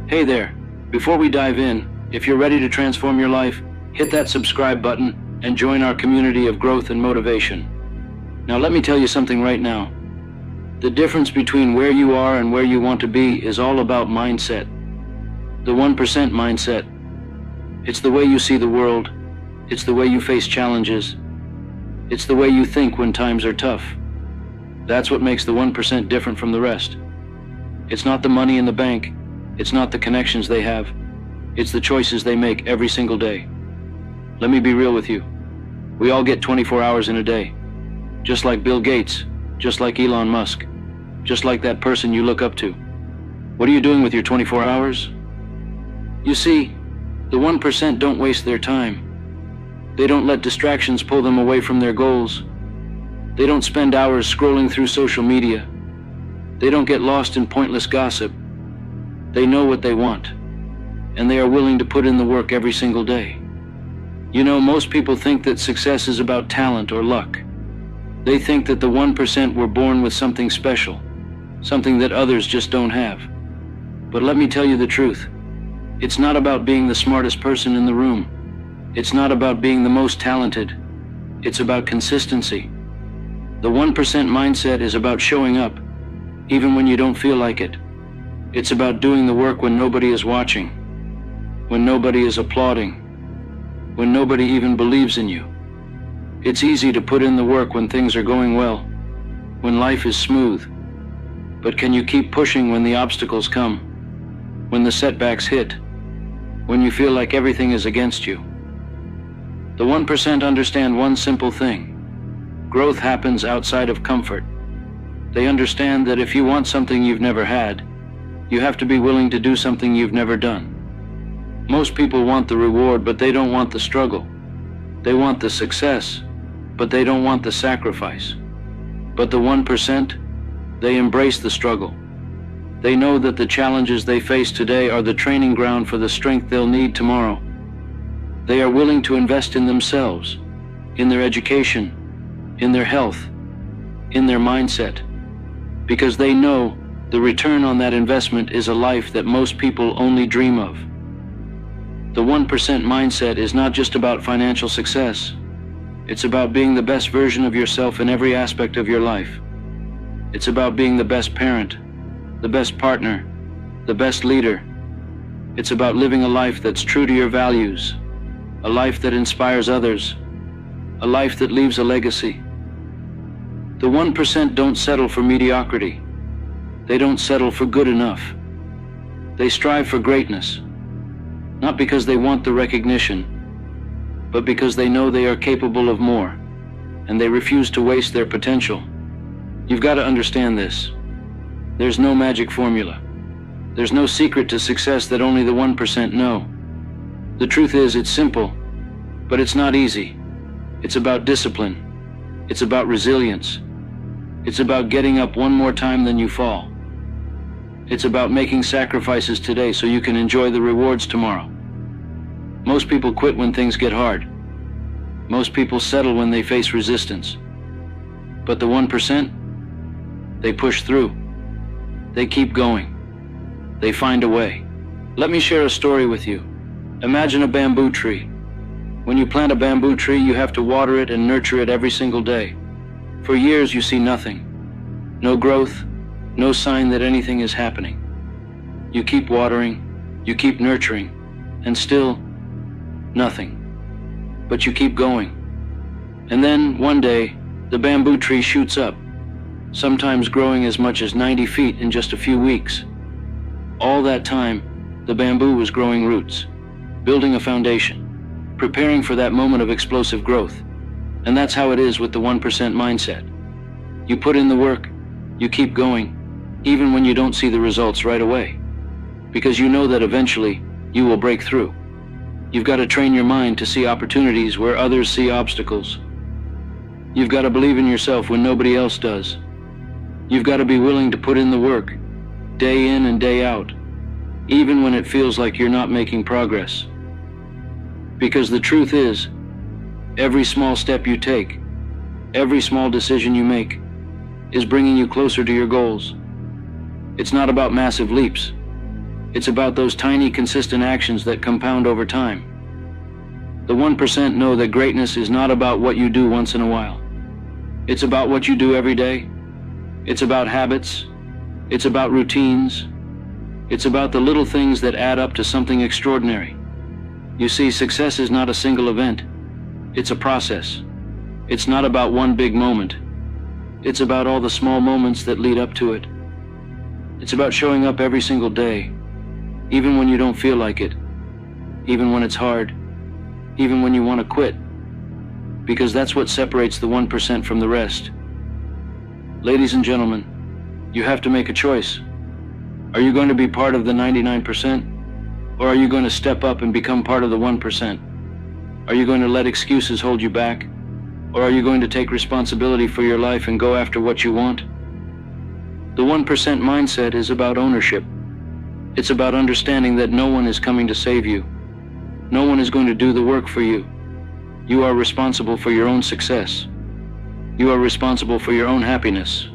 Hey there, before we dive in, if you're ready to transform your life, hit that subscribe button and join our community of growth and motivation. Now let me tell you something right now. The difference between where you are and where you want to be is all about mindset. The 1% mindset. It's the way you see the world. It's the way you face challenges. It's the way you think when times are tough. That's what makes the 1% different from the rest. It's not the money in the bank. It's not the connections they have. It's the choices they make every single day. Let me be real with you. We all get 24 hours in a day. Just like Bill Gates, just like Elon Musk, just like that person you look up to. What are you doing with your 24 hours? You see, the 1% don't waste their time. They don't let distractions pull them away from their goals. They don't spend hours scrolling through social media. They don't get lost in pointless gossip. They know what they want, and they are willing to put in the work every single day. You know, most people think that success is about talent or luck. They think that the 1% were born with something special, something that others just don't have. But let me tell you the truth. It's not about being the smartest person in the room. It's not about being the most talented. It's about consistency. The 1% mindset is about showing up, even when you don't feel like it. It's about doing the work when nobody is watching, when nobody is applauding, when nobody even believes in you. It's easy to put in the work when things are going well, when life is smooth. But can you keep pushing when the obstacles come, when the setbacks hit, when you feel like everything is against you? The 1% understand one simple thing. Growth happens outside of comfort. They understand that if you want something you've never had, you have to be willing to do something you've never done. Most people want the reward, but they don't want the struggle. They want the success, but they don't want the sacrifice. But the 1%, they embrace the struggle. They know that the challenges they face today are the training ground for the strength they'll need tomorrow. They are willing to invest in themselves, in their education, in their health, in their mindset, because they know the return on that investment is a life that most people only dream of. The 1% mindset is not just about financial success. It's about being the best version of yourself in every aspect of your life. It's about being the best parent, the best partner, the best leader. It's about living a life that's true to your values, a life that inspires others, a life that leaves a legacy. The 1% don't settle for mediocrity. They don't settle for good enough. They strive for greatness, not because they want the recognition, but because they know they are capable of more, and they refuse to waste their potential. You've got to understand this. There's no magic formula. There's no secret to success that only the 1% know. The truth is, it's simple, but it's not easy. It's about discipline. It's about resilience. It's about getting up one more time than you fall. It's about making sacrifices today so you can enjoy the rewards tomorrow. Most people quit when things get hard. Most people settle when they face resistance. But the 1%, they push through. They keep going. They find a way. Let me share a story with you. Imagine a bamboo tree. When you plant a bamboo tree, you have to water it and nurture it every single day. For years you see nothing. No growth, no sign that anything is happening. You keep watering, you keep nurturing, and still nothing. But you keep going. And then one day, the bamboo tree shoots up, sometimes growing as much as 90 feet in just a few weeks. All that time, the bamboo was growing roots, building a foundation, preparing for that moment of explosive growth. And that's how it is with the 1% mindset. You put in the work, you keep going, even when you don't see the results right away, because you know that eventually you will break through. You've got to train your mind to see opportunities where others see obstacles. You've got to believe in yourself when nobody else does. You've got to be willing to put in the work, day in and day out, even when it feels like you're not making progress. Because the truth is, every small step you take, every small decision you make, is bringing you closer to your goals. It's not about massive leaps. It's about those tiny, consistent actions that compound over time. The 1% know that greatness is not about what you do once in a while. It's about what you do every day. It's about habits. It's about routines. It's about the little things that add up to something extraordinary. You see, success is not a single event. It's a process. It's not about one big moment. It's about all the small moments that lead up to it. It's about showing up every single day, even when you don't feel like it, even when it's hard, even when you want to quit, because that's what separates the 1% from the rest. Ladies and gentlemen, you have to make a choice. Are you going to be part of the 99%, or are you going to step up and become part of the 1%? Are you going to let excuses hold you back, or are you going to take responsibility for your life and go after what you want? The 1% mindset is about ownership. It's about understanding that no one is coming to save you. No one is going to do the work for you. You are responsible for your own success. You are responsible for your own happiness.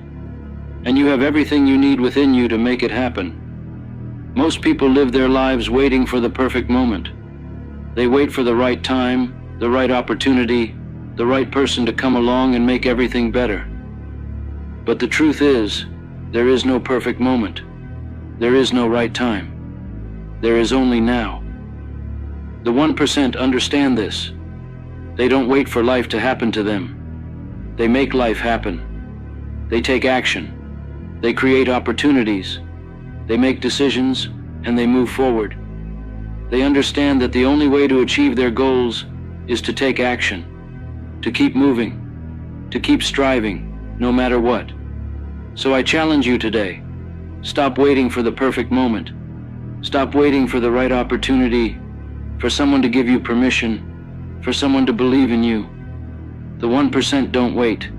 And you have everything you need within you to make it happen. Most people live their lives waiting for the perfect moment. They wait for the right time, the right opportunity, the right person to come along and make everything better. But the truth is, there is no perfect moment. There is no right time. There is only now. The 1% understand this. They don't wait for life to happen to them. They make life happen. They take action. They create opportunities. They make decisions, and they move forward. They understand that the only way to achieve their goals is to take action, to keep moving, to keep striving, no matter what. So I challenge you today. Stop waiting for the perfect moment. Stop waiting for the right opportunity, for someone to give you permission, for someone to believe in you. The 1% don't wait.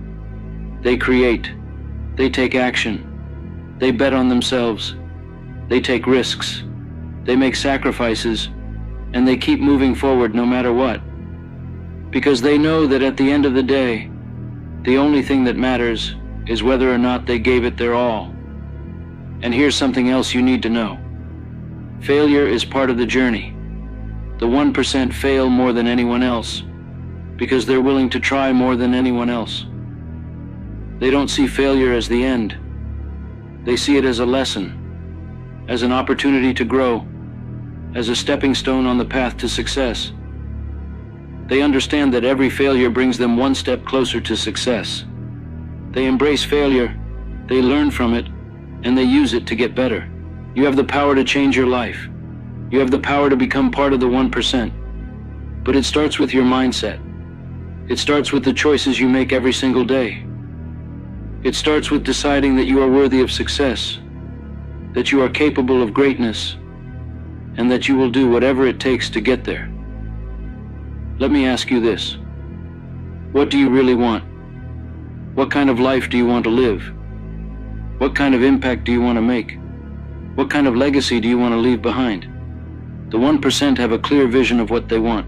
They create. They take action. They bet on themselves. They take risks. They make sacrifices, and they keep moving forward no matter what. Because they know that at the end of the day, the only thing that matters is whether or not they gave it their all. And here's something else you need to know. Failure is part of the journey. The 1% fail more than anyone else because they're willing to try more than anyone else. They don't see failure as the end. They see it as a lesson, as an opportunity to grow, as a stepping stone on the path to success. They understand that every failure brings them one step closer to success. They embrace failure, they learn from it, and they use it to get better. You have the power to change your life. You have the power to become part of the 1%. But it starts with your mindset. It starts with the choices you make every single day. It starts with deciding that you are worthy of success, that you are capable of greatness, and that you will do whatever it takes to get there. Let me ask you this. What do you really want? What kind of life do you want to live? What kind of impact do you want to make? What kind of legacy do you want to leave behind? The 1% have a clear vision of what they want.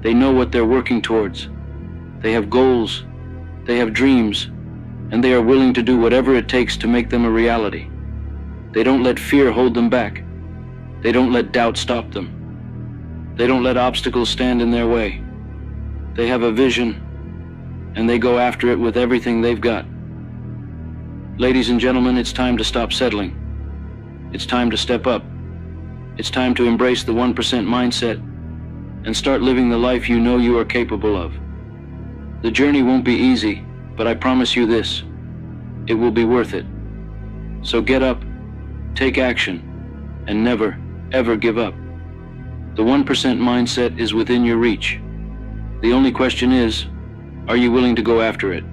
They know what they're working towards. They have goals. They have dreams. And they are willing to do whatever it takes to make them a reality. They don't let fear hold them back. They don't let doubt stop them. They don't let obstacles stand in their way. They have a vision, and they go after it with everything they've got. Ladies and gentlemen, it's time to stop settling. It's time to step up. It's time to embrace the 1% mindset and start living the life you know you are capable of. The journey won't be easy, but I promise you this, it will be worth it. So get up, take action, and never, ever give up. The 1% mindset is within your reach. The only question is, are you willing to go after it?